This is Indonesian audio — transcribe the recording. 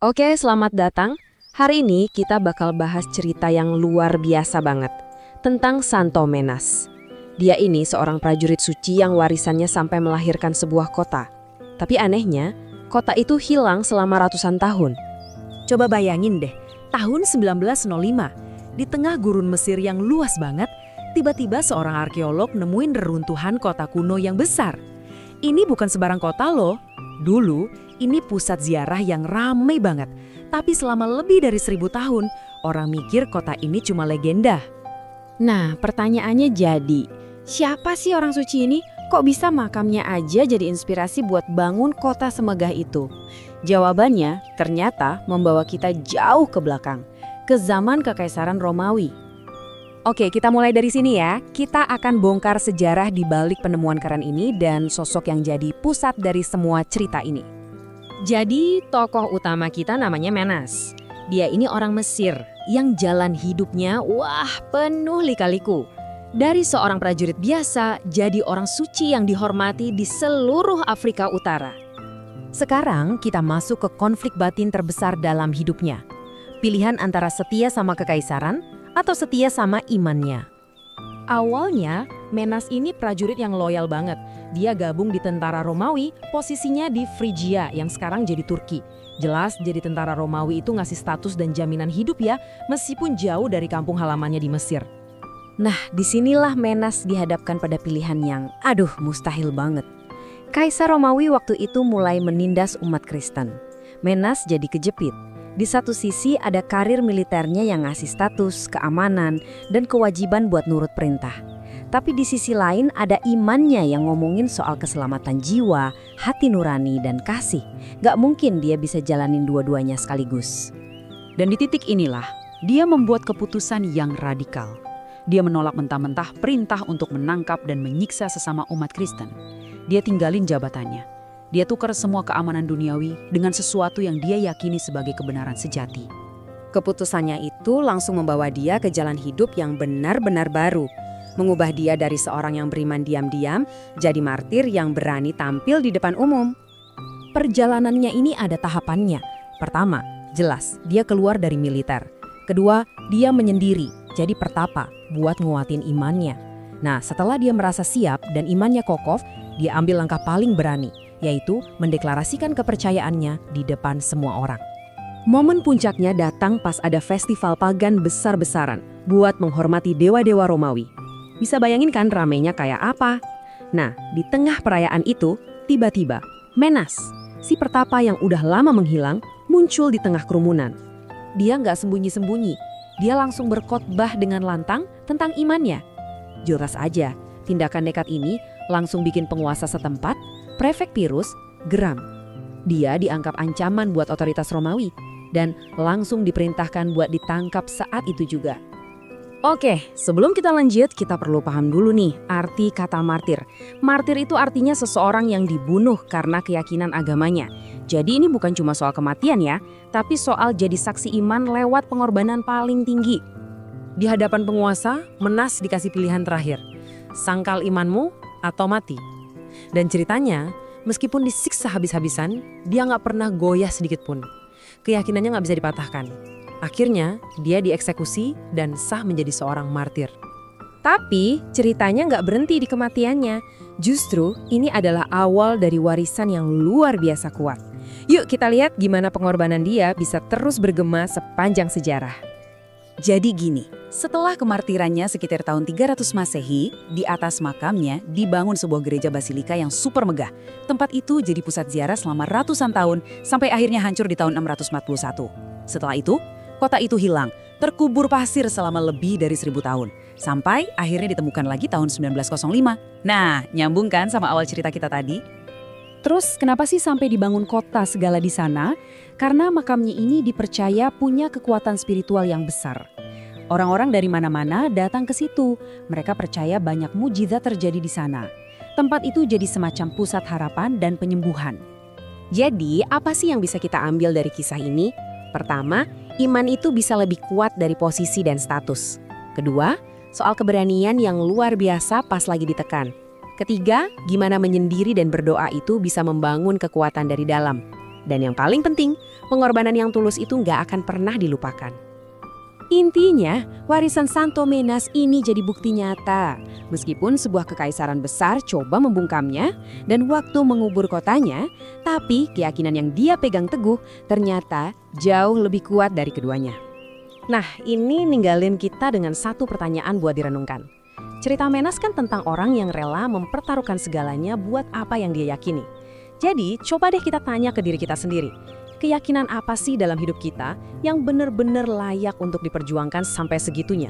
Oke, selamat datang. Hari ini kita bakal bahas cerita yang luar biasa banget tentang Santo Menas. Dia ini seorang prajurit suci yang warisannya sampai melahirkan sebuah kota. Tapi anehnya, kota itu hilang selama ratusan tahun. Coba bayangin deh, tahun 1905, di tengah gurun Mesir yang luas banget, tiba-tiba seorang arkeolog nemuin reruntuhan kota kuno yang besar. Ini bukan sebarang kota loh. Dulu, ini pusat ziarah yang ramai banget. Tapi selama lebih dari 1000 tahun, orang mikir kota ini cuma legenda. Nah, pertanyaannya jadi, siapa sih orang suci ini? Kok bisa makamnya aja jadi inspirasi buat bangun kota semegah itu? Jawabannya ternyata membawa kita jauh ke belakang, ke zaman Kekaisaran Romawi. Oke, kita mulai dari sini ya. Kita akan bongkar sejarah di balik penemuan keren ini dan sosok yang jadi pusat dari semua cerita ini. Jadi, tokoh utama kita namanya Menas. Dia ini orang Mesir yang jalan hidupnya penuh lika-liku. Dari seorang prajurit biasa jadi orang suci yang dihormati di seluruh Afrika Utara. Sekarang kita masuk ke konflik batin terbesar dalam hidupnya. Pilihan antara setia sama kekaisaran atau setia sama imannya. Awalnya, Menas ini prajurit yang loyal banget. Dia gabung di tentara Romawi, posisinya di Frigia yang sekarang jadi Turki. Jelas jadi tentara Romawi itu ngasih status dan jaminan hidup ya, meskipun jauh dari kampung halamannya di Mesir. Nah, disinilah Menas dihadapkan pada pilihan yang, mustahil banget. Kaisar Romawi waktu itu mulai menindas umat Kristen. Menas jadi kejepit. Di satu sisi ada karir militernya yang ngasih status, keamanan, dan kewajiban buat nurut perintah. Tapi di sisi lain ada imannya yang ngomongin soal keselamatan jiwa, hati nurani, dan kasih. Gak mungkin dia bisa jalanin dua-duanya sekaligus. Dan di titik inilah, dia membuat keputusan yang radikal. Dia menolak mentah-mentah perintah untuk menangkap dan menyiksa sesama umat Kristen. Dia tinggalin jabatannya. Dia tukar semua keamanan duniawi dengan sesuatu yang dia yakini sebagai kebenaran sejati. Keputusannya itu langsung membawa dia ke jalan hidup yang benar-benar baru. Mengubah dia dari seorang yang beriman diam-diam, jadi martir yang berani tampil di depan umum. Perjalanannya ini ada tahapannya. Pertama, jelas dia keluar dari militer. Kedua, dia menyendiri, jadi pertapa buat nguatin imannya. Nah, setelah dia merasa siap dan imannya kokoh, dia ambil langkah paling berani, yaitu mendeklarasikan kepercayaannya di depan semua orang. Momen puncaknya datang pas ada festival pagan besar-besaran buat menghormati dewa-dewa Romawi. Bisa bayangin kan ramenya kayak apa? Nah, di tengah perayaan itu, tiba-tiba Menas, si pertapa yang udah lama menghilang, muncul di tengah kerumunan. Dia nggak sembunyi-sembunyi, dia langsung berkhotbah dengan lantang tentang imannya. Jelas aja, tindakan nekat ini langsung bikin penguasa setempat, Prefek Pirus, geram. Dia dianggap ancaman buat otoritas Romawi dan langsung diperintahkan buat ditangkap saat itu juga. Oke, sebelum kita lanjut, kita perlu paham dulu nih arti kata martir. Martir itu artinya seseorang yang dibunuh karena keyakinan agamanya. Jadi ini bukan cuma soal kematian ya, tapi soal jadi saksi iman lewat pengorbanan paling tinggi. Di hadapan penguasa, Menas dikasih pilihan terakhir. Sangkal imanmu atau mati. Dan ceritanya, meskipun disiksa habis-habisan, dia nggak pernah goyah sedikit pun. Keyakinannya nggak bisa dipatahkan. Akhirnya, dia dieksekusi dan sah menjadi seorang martir. Tapi, ceritanya nggak berhenti di kematiannya. Justru, ini adalah awal dari warisan yang luar biasa kuat. Yuk kita lihat gimana pengorbanan dia bisa terus bergema sepanjang sejarah. Jadi gini, setelah kemartirannya sekitar tahun 300 Masehi, di atas makamnya dibangun sebuah gereja basilika yang super megah. Tempat itu jadi pusat ziarah selama ratusan tahun, sampai akhirnya hancur di tahun 641. Setelah itu, kota itu hilang, terkubur pasir selama lebih dari 1000 tahun. Sampai akhirnya ditemukan lagi tahun 1905. Nah, nyambung kan sama awal cerita kita tadi? Terus kenapa sih sampai dibangun kota segala di sana? Karena makamnya ini dipercaya punya kekuatan spiritual yang besar. Orang-orang dari mana-mana datang ke situ. Mereka percaya banyak mujizat terjadi di sana. Tempat itu jadi semacam pusat harapan dan penyembuhan. Jadi, apa sih yang bisa kita ambil dari kisah ini? Pertama, iman itu bisa lebih kuat dari posisi dan status. Kedua, soal keberanian yang luar biasa pas lagi ditekan. Ketiga, gimana menyendiri dan berdoa itu bisa membangun kekuatan dari dalam. Dan yang paling penting, pengorbanan yang tulus itu nggak akan pernah dilupakan. Intinya, warisan Santo Menas ini jadi bukti nyata. Meskipun sebuah kekaisaran besar coba membungkamnya dan waktu mengubur kotanya, tapi keyakinan yang dia pegang teguh ternyata jauh lebih kuat dari keduanya. Nah, ini ninggalin kita dengan satu pertanyaan buat direnungkan. Cerita Menas kan tentang orang yang rela mempertaruhkan segalanya buat apa yang dia yakini. Jadi, coba deh kita tanya ke diri kita sendiri. Keyakinan apa sih dalam hidup kita yang benar-benar layak untuk diperjuangkan sampai segitunya?